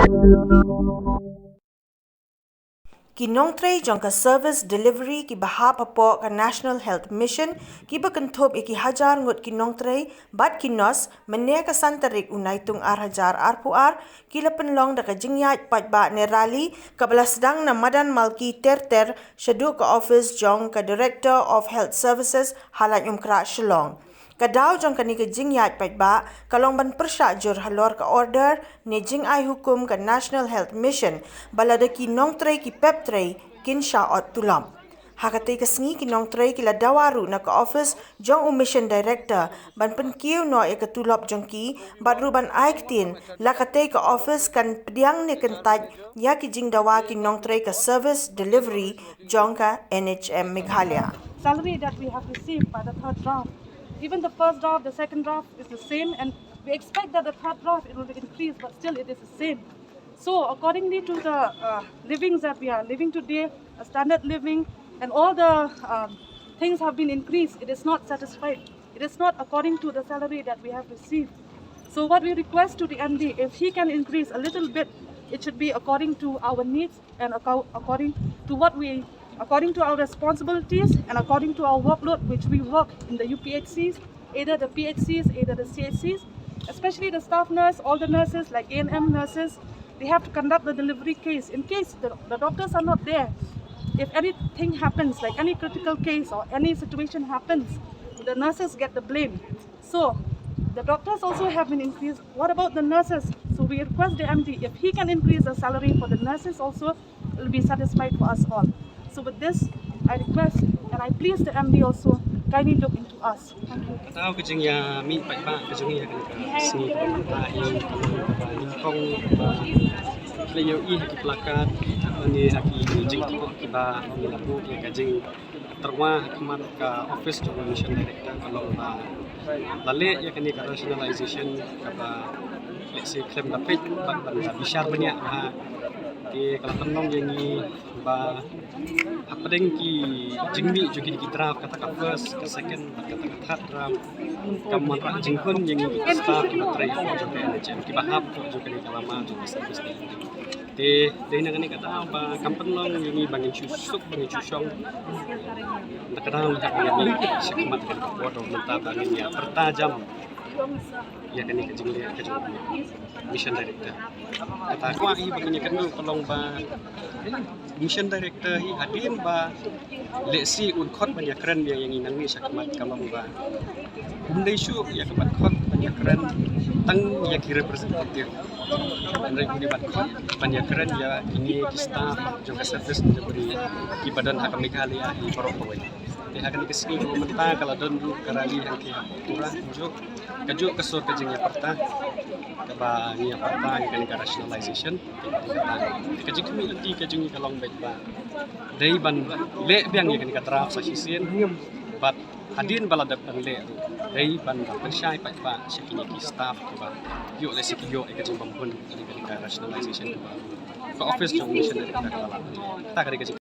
Ki nongtrei jong ka service delivery ki hapoh ka National Health Mission kiba kynthup ki hajar ngut ki nongtrei bat ki nos mynne ka tarik Naitung hajar arpuar ki pynlong da ka jingiaid paitbah ne rally ka sdang na madan malki shaduh ka ophis jong ka Director of Health Services Laitumkhrah Shillong. Kadau jong kani ke jingiaid paitbah kalong ban pyrshah jur halor ka order ne jingai hukum ka National Health Mission balada ki nongtrei ki trei pynshah ot tulop. Katei ka sngi ki nongtrei ki dawaru na ka office jong mission director ban penkiu no e ka tulop jong ki badru ban aiktin la katei ka office kan pediang ne kentaj ya ki jing dawa ki nongtrei ka service delivery jong ka NHM Meghalaya. Salary that we have received by the third draft. Even the first draft, the second draft is the same, and we expect that the third draft it will be increased, but still it is the same. So accordingly to the livings that we are living today, a standard living, and all the things have been increased, it is not satisfied. It is not according to the salary that we have received. So what we request to the MD, if he can increase a little bit, it should be according to our needs and according to our responsibilities and according to our workload which we work in the UPHCs, either the PHCs, either the CHCs, especially the staff nurse, all the nurses like A&M nurses, they have to conduct the delivery case. In case the doctors are not there, if anything happens, like any critical case or any situation happens, the nurses get the blame. So the doctors also have been increased. What about the nurses? So we request the MD, if he can increase the salary for the nurses also, it will be satisfied for us all. So with this, I request and I please the MD also kindly look into us. Thank you. Tahu kejengnya mi paitbah kejengnya kan sini Naitung player haki plakat ni haki jingiaid kiba ni labu ki kajeng terwa kemat ke office jong mission director kalau lale ya kini ka rationalization kaba let's say claim dapat ban bisyar banyak di kalau penong yang ni ba apa dengki jingmi juga di draft kata ka first ke second kata ka third draft kamu rak jingkun yang ni staff kita trei juga NHM kiba hapoh juga di lama juga service di nang ni kata ba kampenlong yang ni bangin susuk bangin susong nak kenal tak yang ni sekemat kan bodoh mentah bangin ya pertajam ya kan ke jingiaid ke mission director kata aku ahi bagini kendu tolong ba mission director hi hadim ba lesi unkhot banyak keren yang inang ni sakmat kamam ba bundai syu ya kemat khot banyak keren tang ya ki representative andai budi bat khot banyak keren ya ini di staff juga service diberi di badan hakam Meghalaya di Porokowai di hakan ke sini mentah kalau don dulu karali yang ki kurang juk kajuk kesur kejengnya pertah kaba ni pertah yang kan rationalization kejeng kami leti kejeng kalong baik ba dai ban le biang yang kan draft sasisen bat hadin balada ban le dai ban pyrshah paitbah sekini ki staff kaba yo le sikio kejeng bampun kan rationalization ke office jong mission dari kita kala tak ada kejeng